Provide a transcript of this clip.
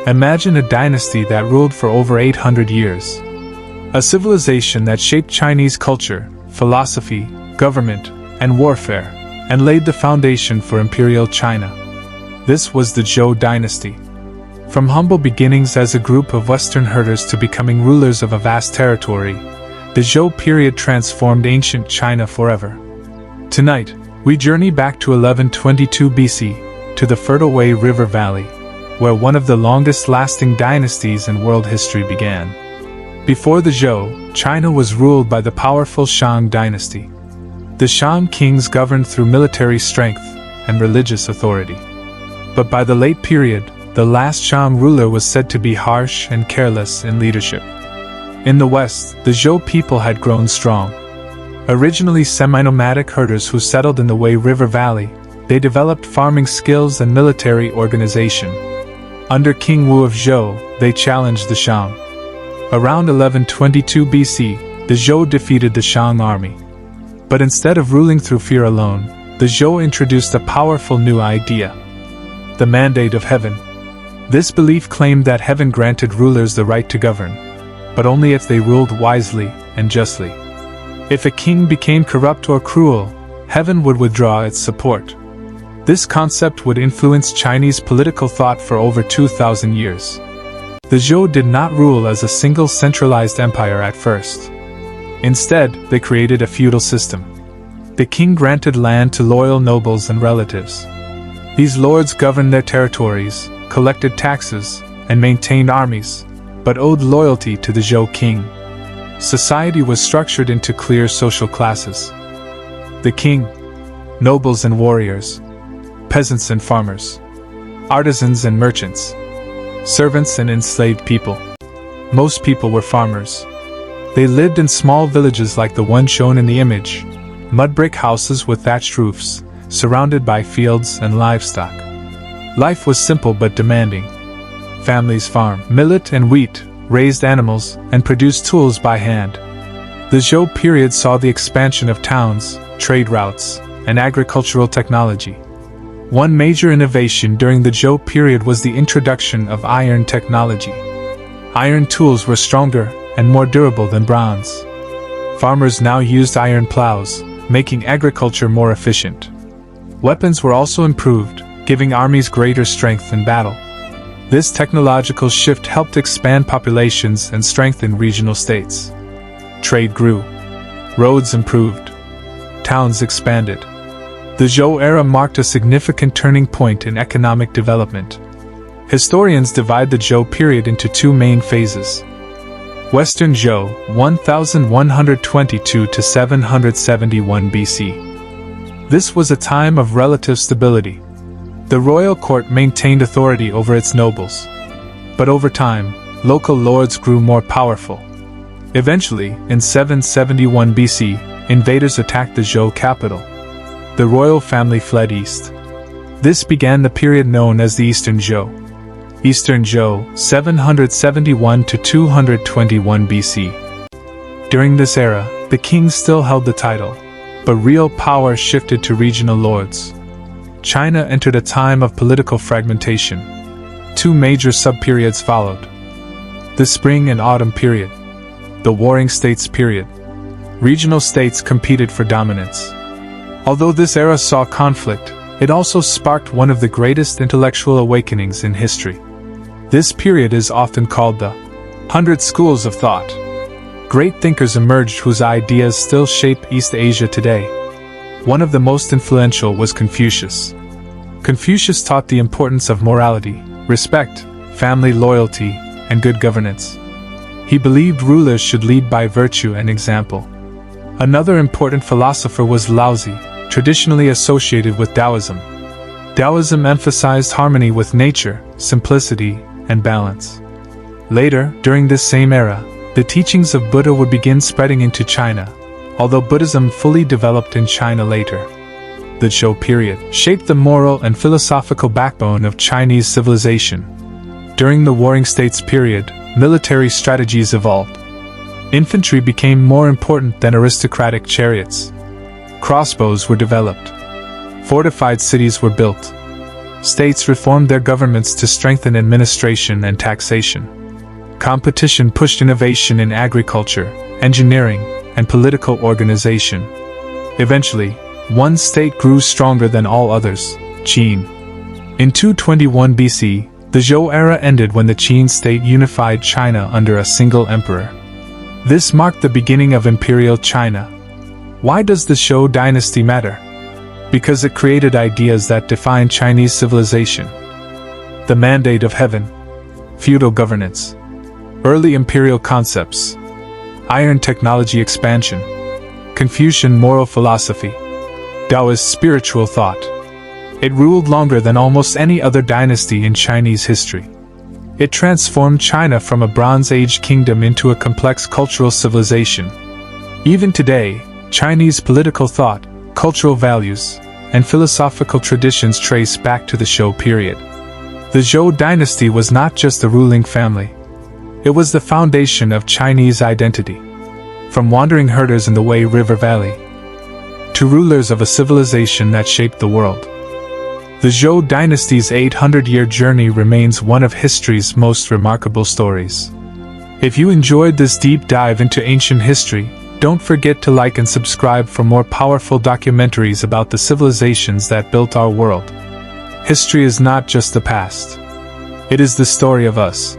Imagine a dynasty that ruled for over 800 years. A civilization that shaped Chinese culture, philosophy, government, and warfare, and laid the foundation for imperial China. This was the Zhou Dynasty. From humble beginnings as a group of Western herders to becoming rulers of a vast territory, the Zhou period transformed ancient China forever. Tonight, we journey back to 1122 BC, to the fertile Wei River Valley, where one of the longest-lasting dynasties in world history began. Before the Zhou, China was ruled by the powerful Shang dynasty. The Shang kings governed through military strength and religious authority. But by the late period, the last Shang ruler was said to be harsh and careless in leadership. In the west, the Zhou people had grown strong. Originally semi-nomadic herders who settled in the Wei River Valley, they developed farming skills and military organization. Under King Wu of Zhou, they challenged the Shang. Around 1122 BC, the Zhou defeated the Shang army. But instead of ruling through fear alone, the Zhou introduced a powerful new idea: the mandate of heaven. This belief claimed that heaven granted rulers the right to govern, but only if they ruled wisely and justly. If a king became corrupt or cruel, heaven would withdraw its support. This concept would influence Chinese political thought for over 2,000 years. The Zhou did not rule as a single centralized empire at first. Instead, they created a feudal system. The king granted land to loyal nobles and relatives. These lords governed their territories, collected taxes, and maintained armies, but owed loyalty to the Zhou king. Society was structured into clear social classes: the king, nobles and warriors, peasants and farmers, artisans and merchants, servants and enslaved people. Most people were farmers. They lived in small villages like the one shown in the image, mud brick houses with thatched roofs, surrounded by fields and livestock. Life was simple but demanding. Families farmed millet and wheat, raised animals, and produced tools by hand. The Zhou period saw the expansion of towns, trade routes, and agricultural technology. One major innovation during the Zhou period was the introduction of iron technology. Iron tools were stronger and more durable than bronze. Farmers now used iron plows, making agriculture more efficient. Weapons were also improved, giving armies greater strength in battle. This technological shift helped expand populations and strengthen regional states. Trade grew. Roads improved. Towns expanded. The Zhou era marked a significant turning point in economic development. Historians divide the Zhou period into two main phases. Western Zhou, 1122 to 771 BC. This was a time of relative stability. The royal court maintained authority over its nobles. But over time, local lords grew more powerful. Eventually, in 771 BC, invaders attacked the Zhou capital. The royal family fled east. This began the period known as the Eastern Zhou. Eastern Zhou, 771 to 221 BC. During this era, the king still held the title, but real power shifted to regional lords. China entered a time of political fragmentation. Two major subperiods followed: the Spring and Autumn period, the Warring States period. Regional states competed for dominance. Although this era saw conflict, it also sparked one of the greatest intellectual awakenings in history. This period is often called the 100 Schools of Thought. Great thinkers emerged whose ideas still shape East Asia today. One of the most influential was Confucius. Confucius taught the importance of morality, respect, family loyalty, and good governance. He believed rulers should lead by virtue and example. Another important philosopher was Laozi, traditionally associated with Daoism. Daoism emphasized harmony with nature, simplicity, and balance. Later, during this same era, the teachings of Buddha would begin spreading into China, although Buddhism fully developed in China later. The Zhou period shaped the moral and philosophical backbone of Chinese civilization. During the Warring States period, military strategies evolved. Infantry became more important than aristocratic chariots. Crossbows were developed. Fortified cities were built. States reformed their governments to strengthen administration and taxation. Competition pushed innovation in agriculture, engineering, and political organization. Eventually, one state grew stronger than all others, Qin. In 221 BC, the Zhou era ended when the Qin state unified China under a single emperor. This marked the beginning of Imperial China. Why does the Zhou Dynasty matter? Because it created ideas that define Chinese civilization. The mandate of heaven, feudal governance, early imperial concepts, iron technology expansion, Confucian moral philosophy, Daoist spiritual thought. It ruled longer than almost any other dynasty in Chinese history. It transformed China from a Bronze Age kingdom into a complex cultural civilization. Even today, Chinese political thought, cultural values, and philosophical traditions trace back to the Zhou period. The Zhou dynasty was not just a ruling family. It was the foundation of Chinese identity. From wandering herders in the Wei River Valley to rulers of a civilization that shaped the world. The Zhou dynasty's 800-year journey remains one of history's most remarkable stories. If you enjoyed this deep dive into ancient history, don't forget to like and subscribe for more powerful documentaries about the civilizations that built our world. History is not just the past. It is the story of us.